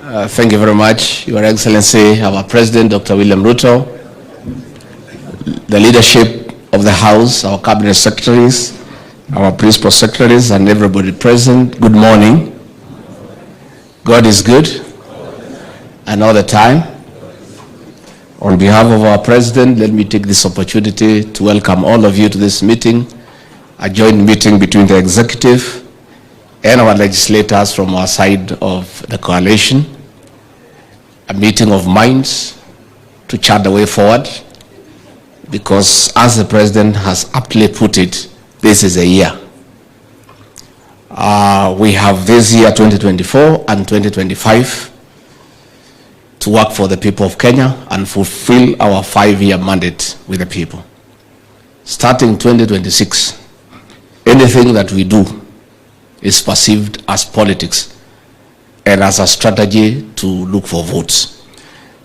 Thank you very much, Your Excellency, our President, Dr. William Ruto, the leadership of the House, our Cabinet Secretaries, our Principal Secretaries, and everybody present. Good morning. God is good, and all the time. On behalf of our President, let me take this opportunity to welcome all of you to this meeting, a joint meeting between the Executive and our legislators from our side of the coalition, a meeting of minds to chart the way forward, because as the President has aptly put it, this is a year. We have this year 2024 and 2025 to work for the people of Kenya and fulfill our 5-year mandate with the people. Starting 2026, anything that we do is perceived as politics and as a strategy to look for votes.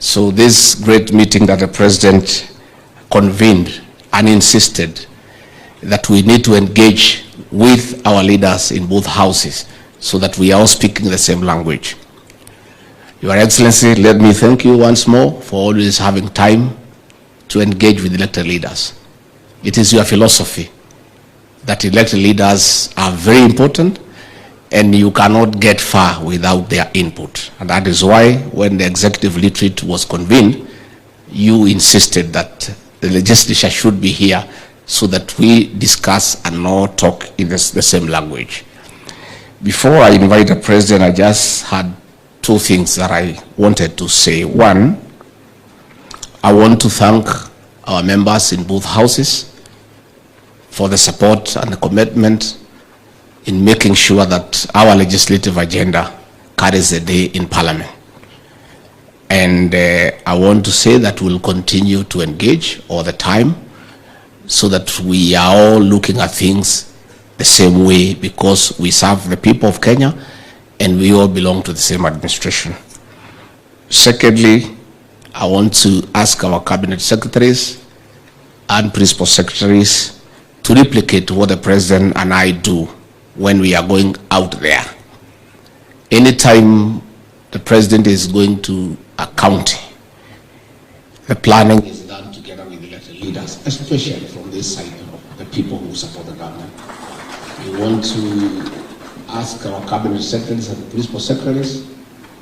So this great meeting that the President convened and insisted that we need to engage with our leaders in both houses so that we are all speaking the same language. Your Excellency, let me thank you once more for always having time to engage with elected leaders. It is your philosophy that elected leaders are very important and you cannot get far without their input. And that is why when the executive retreat was convened, you insisted that the legislature should be here so that we discuss and not talk in the same language. Before I invite the President, I just had two things that I wanted to say. One, I want to thank our members in both houses for the support and the commitment in making sure that our legislative agenda carries the day in Parliament. And I want to say that we'll continue to engage all the time so that we are all looking at things the same way, because we serve the people of Kenya and we all belong to the same administration. Secondly, I want to ask our Cabinet Secretaries and Principal Secretaries to replicate what the President and I do when we are going out there. Anytime the President is going to a county, the planning is done together with elected leaders, especially from this side of the people who support the government. We want to ask our Cabinet Secretaries and Principal Secretaries,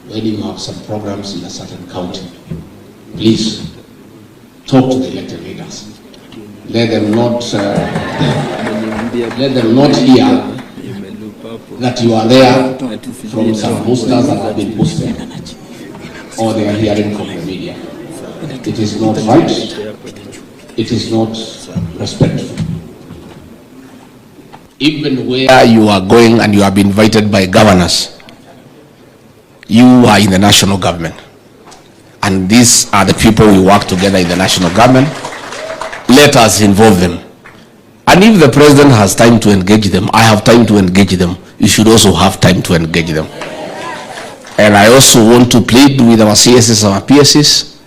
when you have some programs in a certain county, please talk to the elected leaders. Let them not hear that you are there from some posters that have been posted, or they are hearing from the media. It is not right. It is not respectful. Even where you are going and you have been invited by governors, you are in the national government. And these are the people we work together in the national government. Let us involve them. And if the President has time to engage them, I have time to engage them. You should also have time to engage them. And I also want to plead with our CSs and our PSs,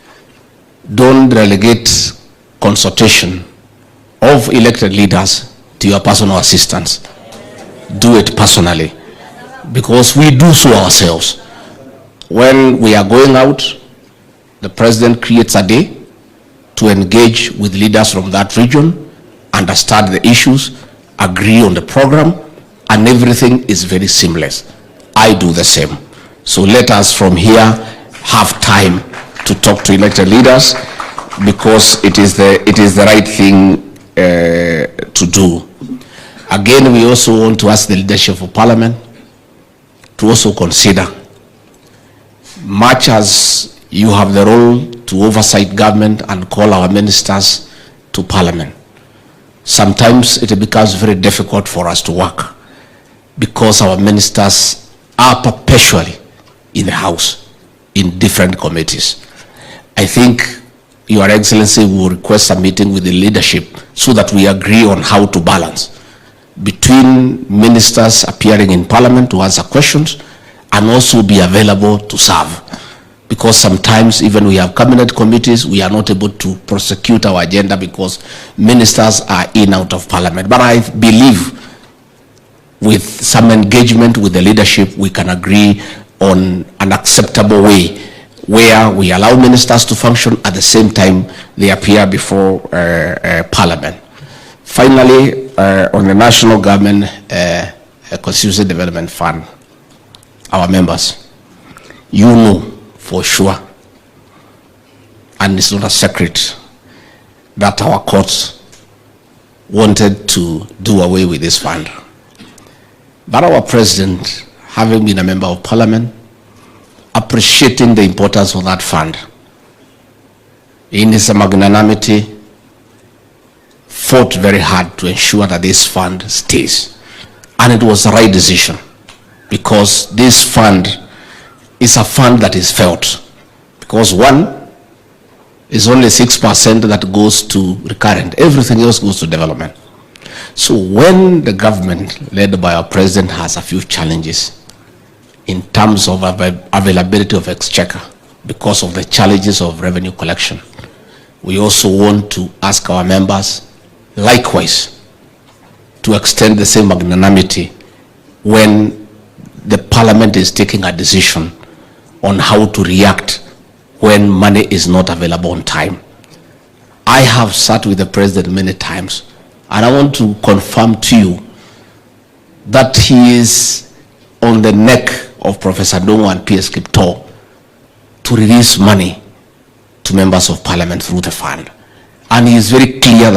don't relegate consultation of elected leaders to your personal assistants. Do it personally, because we do so ourselves. When we are going out, the President creates a day to engage with leaders from that region, understand the issues, agree on the program, and everything is very seamless. I do the same. So let us from here have time to talk to elected leaders, because it is the right thing to do. Again, we also want to ask the leadership of Parliament to also consider, much as you have the role to oversight government and call our ministers to Parliament, sometimes it becomes very difficult for us to work because our ministers are perpetually in the House, in different committees. I think Your Excellency will request a meeting with the leadership so that we agree on how to balance between ministers appearing in Parliament to answer questions and also be available to serve. Because sometimes even we have cabinet committees, we are not able to prosecute our agenda because ministers are in out of Parliament. But I believe with some engagement with the leadership, we can agree on an acceptable way, where we allow ministers to function at the same time they appear before Parliament. Finally, on the National Government Constituency Development Fund, our members, you know for sure, and it's not a secret, that our courts wanted to do away with this fund. But our president, having been a member of Parliament, appreciating the importance of that fund, in his magnanimity, fought very hard to ensure that this fund stays. And it was the right decision, because this fund is a fund that is felt. Because one is only 6% that goes to recurrent. Everything else goes to development. So when the government, led by our president, has a few challenges in terms of availability of exchequer because of the challenges of revenue collection, we also want to ask our members likewise to extend the same magnanimity when the Parliament is taking a decision on how to react when money is not available on time. I have sat with the president many times, and I want to confirm to you that he is on the neck of Professor Dongo and PS Kipto to release money to members of Parliament through the fund. And he is very clear that